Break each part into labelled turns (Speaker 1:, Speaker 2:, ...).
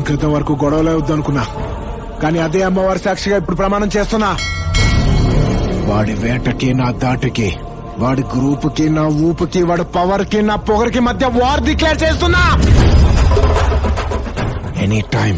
Speaker 1: క్రితం వరకు గొడవలే వద్దనుకున్నా, కానీ అదే అమ్మవారి సాక్షిగా ఇప్పుడు ప్రమాణం చేస్తున్నా. వాడి వేటకి నా దాటికి, వాడి గ్రూపుకి నా ఊపుకి, వాడి పవర్ కి నా పొగరికి మధ్య వార్ డిక్లేర్ చేస్తున్నా. ఎనీ టైం,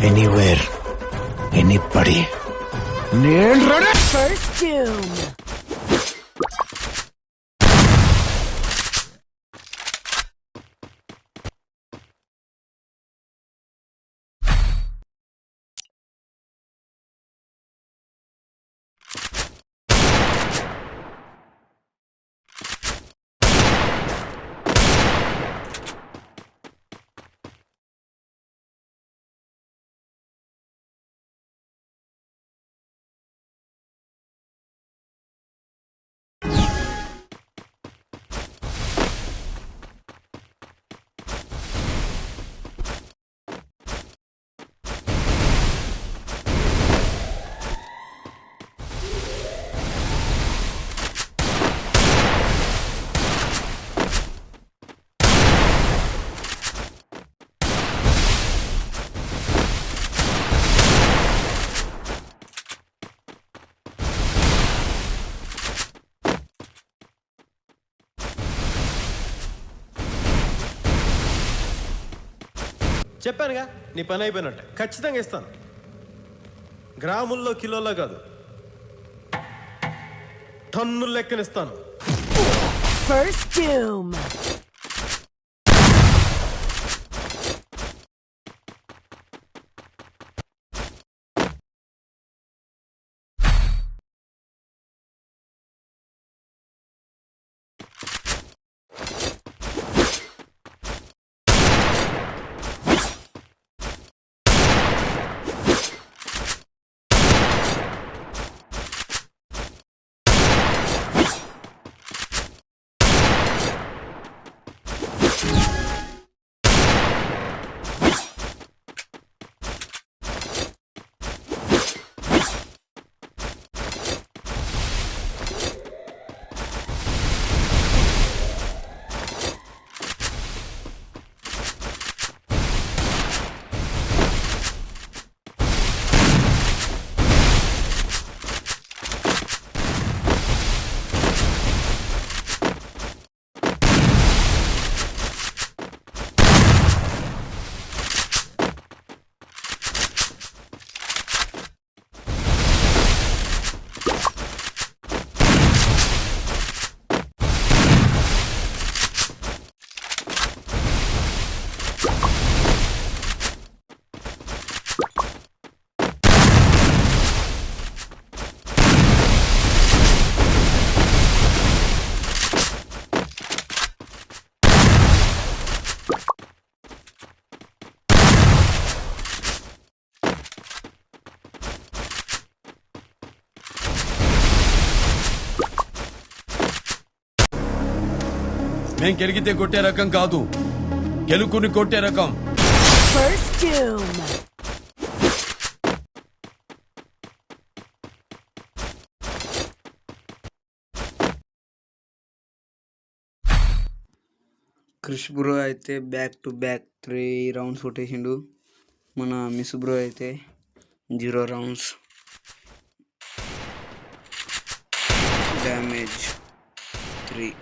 Speaker 1: ఎనీవేర్, ఎనీబడీ, నేను రెడీ.
Speaker 2: First Doom.
Speaker 3: చెప్పానుగా, నీ పని అయిపోయినట్టే. ఖచ్చితంగా ఇస్తాను. గ్రాముల్లో కిలోలో కాదు, టన్నుల లెక్కనిస్తాను.
Speaker 2: First Doom.
Speaker 4: మేం గెలిగితే కొట్టే రకం కాదు, గెలుకుని కొట్టే రకం.
Speaker 2: First Doom.
Speaker 5: క్రిష్ బ్రో అయితే బ్యాక్ టు బ్యాక్ 3 రౌండ్స్ కొట్టేసిండు. మన మిస్ బ్రో అయితే 0 రౌండ్స్. డ్యామేజ్ 3.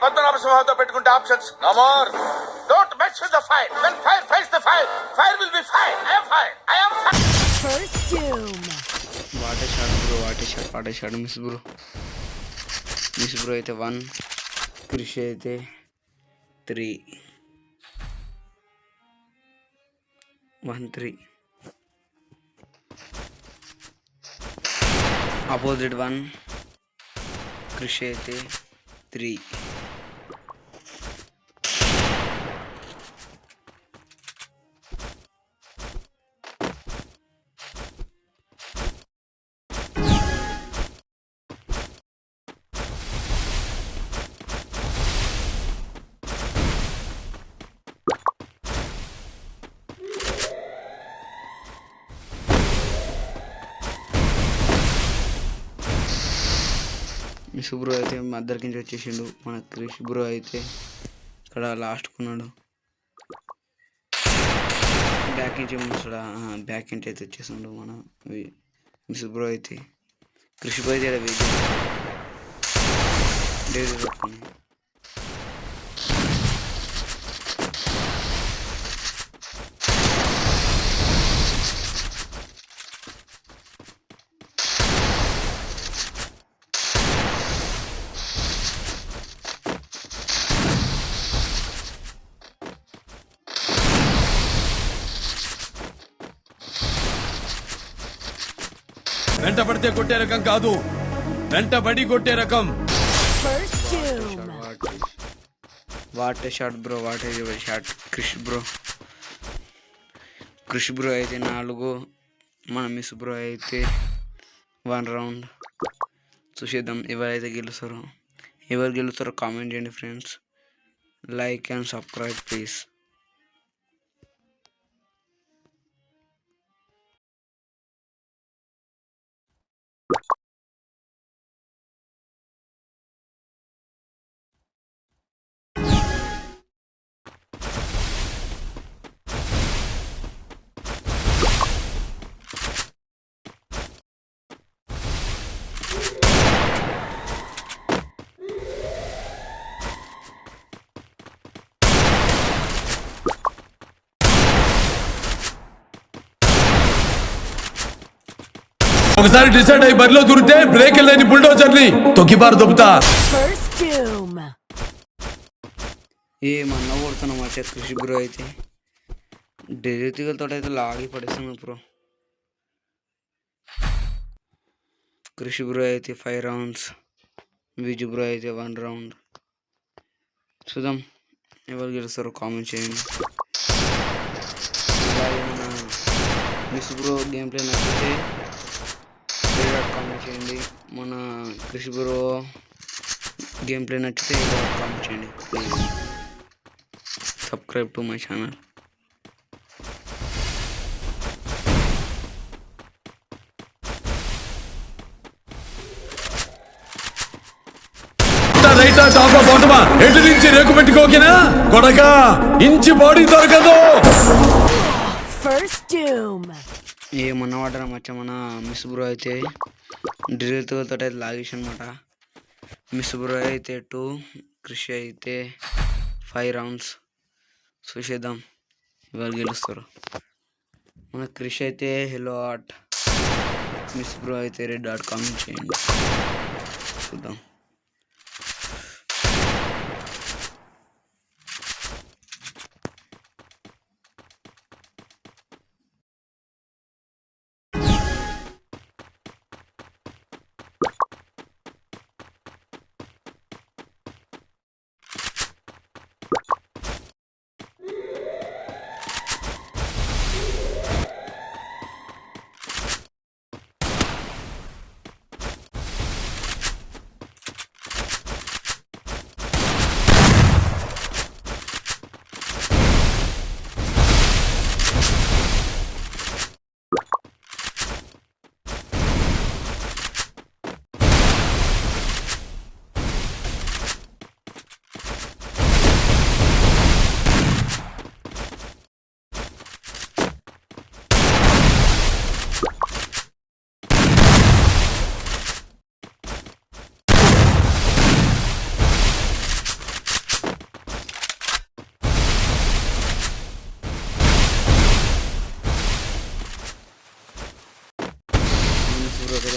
Speaker 6: పద్మనాభసింహంతో పెట్టుకుంటే options no more. Don't mess with the fire. When fire fights the fire, fire will be fire. I am fire. I am fire.
Speaker 2: First Doom.
Speaker 5: వాటేశాడు bro, వాటేశాడు miss bro. Miss bro అయితే 1, క్రిష్ అయితే 3. 1-3. Opposite 1, Krish అయితే 3. Miss bro అయితే మద్దరికి నుంచి వచ్చేసిండు. మన Krish bro అయితే ఇక్కడ లాస్ట్ కొన్నాడు. బ్యాక్ నుంచి ఏమొస్తాడా, బ్యాక్ నుంచి అయితే వచ్చేసిండు మన మిస్ బ్రో అయితే. క్రిష్ బ్రో అయితే వెయిట్ డైరీ పట్టుకుని
Speaker 4: వెంట పడితే కొట్టే రకం కాదు, వెంటబడి కొట్టే రకం.
Speaker 2: First doom.
Speaker 5: What shot bro, what shot. Krish bro అయితే 4, మన మిస్ బ్రో అయితే 1 రౌండ్. చూసేద్దాం ఎవరైతే గెలుస్తారో కామెంట్ చేయండి friends. Like and subscribe please.
Speaker 4: ఒకసారి డిసైడ్ అయ్యి బరిలో దూరితే బ్రేక్ లేని బుల్డోజర్ని తొక్కిబారు దొబ్బుతా.
Speaker 2: First doom.
Speaker 5: ఏమన్నా కొడుతున్నాం వచ్చే క్రిష్ బ్రో అయితే. డెలితిగలతో అయితే లాగి పడేస్తున్నాం బ్రో. క్రిష్ బ్రో అయితే 5 రౌండ్స్, విజు బ్రో అయితే 1 రౌండ్. చూద్దాం ఎవరు గెలుస్తారో కామెంట్ చేయండి. అలాగే మన మిస్ బ్రో గేమ్ ప్లే నచ్చితే కామెంట్ చేయండి. మన క్రిష్ బ్రో గేమ్ ప్లే నచ్చితే కామెంట్ చేయండి please. Subscribe to my channel.
Speaker 4: రైటా టాప్ బాటమా ఎటు నుంచి రేకు పెట్టుకోకినా కొడక ఇంచి బాడీ దొరకదు.
Speaker 2: First doom.
Speaker 5: ఏమన్నా వాడరా మచ్చ. మన మిస్ బ్రో అయితే డ్రిల్తో అయితే లాగేసి అనమాట. మిస్ బ్రో అయితే 2, క్రిష్ అయితే 5 రౌండ్స్. చూసేద్దాం ఎవరు గెలుస్తారు. మన క్రిష్ అయితే హెలో ఆర్ట్, మిస్ బ్రో అయితే రెడ్ ఆర్ట్. కామెంట్ చేయండి చూద్దాం.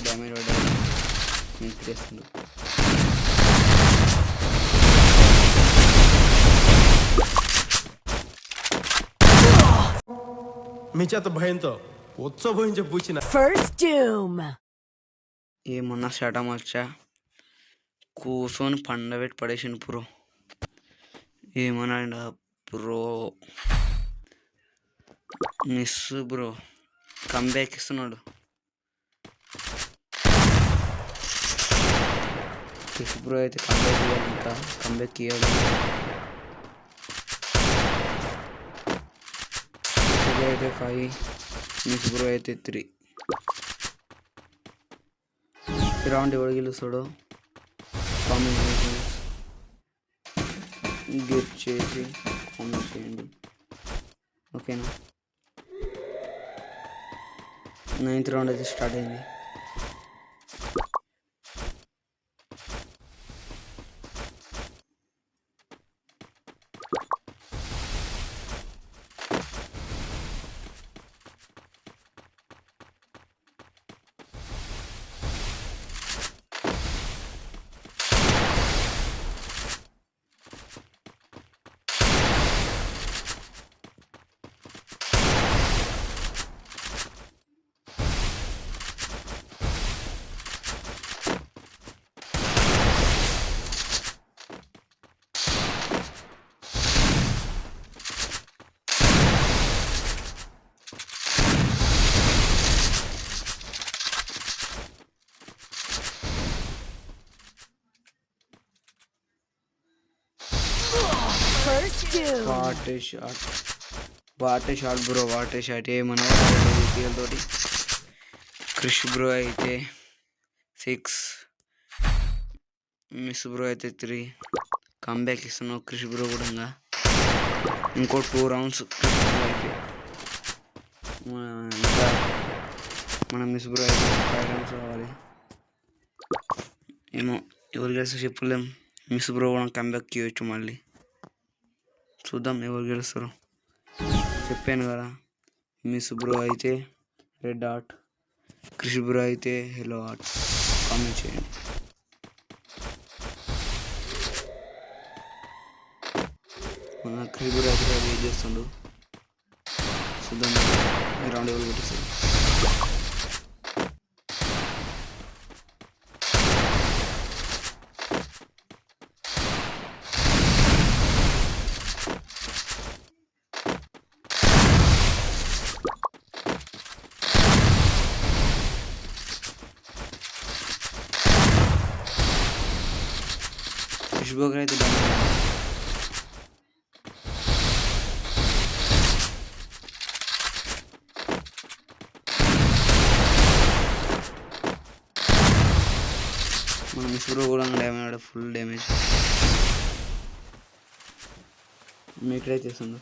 Speaker 5: డ్యామేజ్ పడ్డాడు చేస్తుండు.
Speaker 3: మీ చేత భయంతో ఉత్సవించి పూచిన
Speaker 2: First doom.
Speaker 5: ఏమన్నా షటం వచ్చా కూర్చొని పండబెట్టి పడేసిండు బ్రో. ఏమన్నా బ్రో మిస్ బ్రో కంబ్యాక్ ఇస్తున్నాడు. క్రిష్ బ్రో అయితే కంబ్యాక్ ఇవ్వాలి, ఇంకా కంబ్యాక్ ఇవ్వడు. బ్రో అయితే 5, మిస్ బ్రో అయితే 3. రౌండ్ ఎవడు గెలుస్తాడో కామెంట్ గెట్ చేసి కామెంట్ చేయండి, ఓకేనా? 9th రౌండ్ అయితే స్టార్ట్ అయింది.
Speaker 2: First doom.
Speaker 5: What a shot bro, what a shot. ఏమన్నా తోటి. క్రిష్ బ్రో అయితే 6, మిస్ బ్రో అయితే 3. కంబ్యాక్ ఇస్తున్నావు క్రిష్ బ్రో కూడా. ఇంకో 2 రౌండ్స్ క్రిష్ బ్రో అయితే. ఇంకా మన మిస్ బ్రో అయితే 5 రౌండ్స్ కావాలి. ఏమో ఎవరు గెలిస్తే చెప్పలేం. మిస్ బ్రో కూడా కంబ్యాక్ ఇవ్వచ్చు మళ్ళీ. చూద్దాం ఎవరు గెలుస్తారు. చెప్పాను కదా, మిస్ బ్రో అయితే రెడ్ హార్ట్, క్రిష్ బ్రో అయితే హెలో హార్ట్. కామెంట్ చేయండి. మన క్రిష్ బ్రో అయితే వెయిట్ చేస్తుండు. చూద్దాం ఈ రౌండ్ ఎవరు కొట్టేస్తారు. క్రిష్ బ్రో అయితే మన మిస్ బ్రో కూడా డ్యామేజ్, ఫుల్ డ్యామేజ్. మీకు ట్రై చేస్తుండు.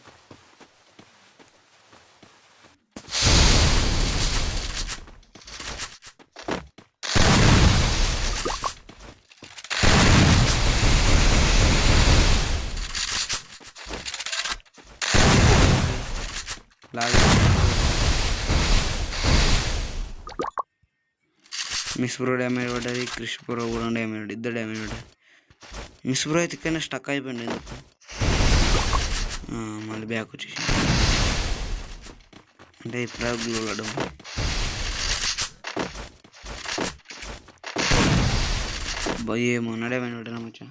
Speaker 5: మిస్ బ్రో డ్యామేజ్ పడ్డది, క్రిష్ బ్రో కూడా డ్యామేజ్ పడ్డది, ఇద్దరు డ్యామేజ్ పడ్డది. మిస్ బ్రో అయితే ఇక్కడ స్టక్ అయిపోయింది ఎందుకు. మళ్ళీ బ్యాక్ వచ్చేసి అంటే ఇప్పుడు గ్లో పడడం. ఏమన్నా డ్యామేజ్ పడ్డా మచ్చా.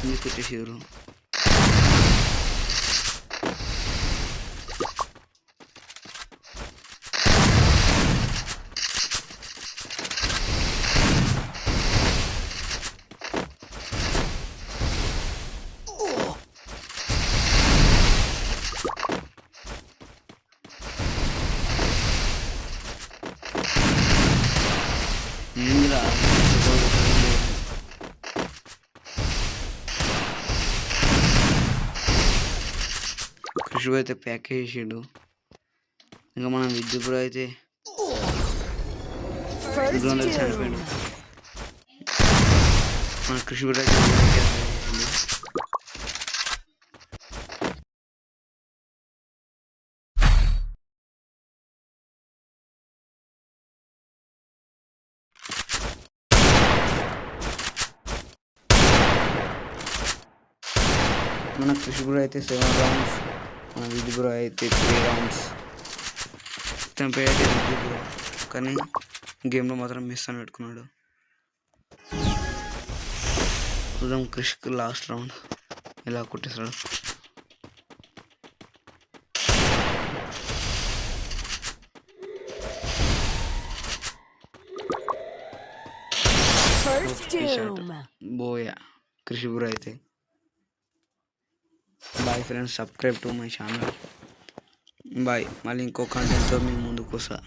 Speaker 5: కిందకి వచ్చేసారు. క్రిష్ అయితే ప్యాకేజ్ చేసాడు. ఇంకా మనం విద్యుత్ బ్రో అయితే చనిపోయాడు. మన క్రిష్ బ్రో అయితే మన కృషి బ్రో అయితే 7 రౌండ్స్, మన విధి బ్రో అయితే 3 రౌండ్స్. చంపేయటే విధి బ్రో, కానీ గేమ్లో మాత్రం మిస్ అని పెట్టుకున్నాడు. చూద్దాం కృషికి లాస్ట్ రౌండ్ ఎలా కొట్టేస్తాడు.
Speaker 2: First doom.
Speaker 5: బోయా కృషి బ్రో అయితే. Bye friends, subscribe to my channel. Bye. మళ్ళీ ఇంకో కంటెంట్తో మీ ముందుకు వస్తా.